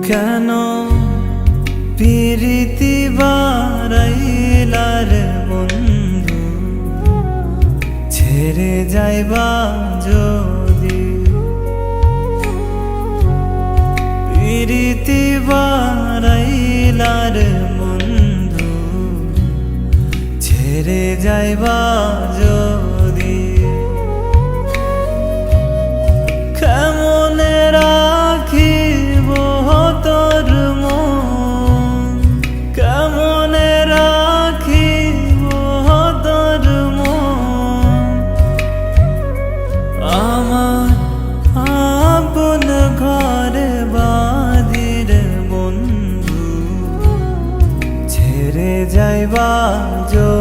কেন প্রীতি বারাইলার বন্ধু, ছেড়ে যাইবা যদি। প্রীতি বারাইলার বন্ধু, ছেড়ে যাইবা যদি। কেমনে রাখিব তোর মন, কেমনে রাখিব তোর মন। আমার আপন ঘরে বাঁধির বন্ধু, ছেড়ে যাইবা যদি।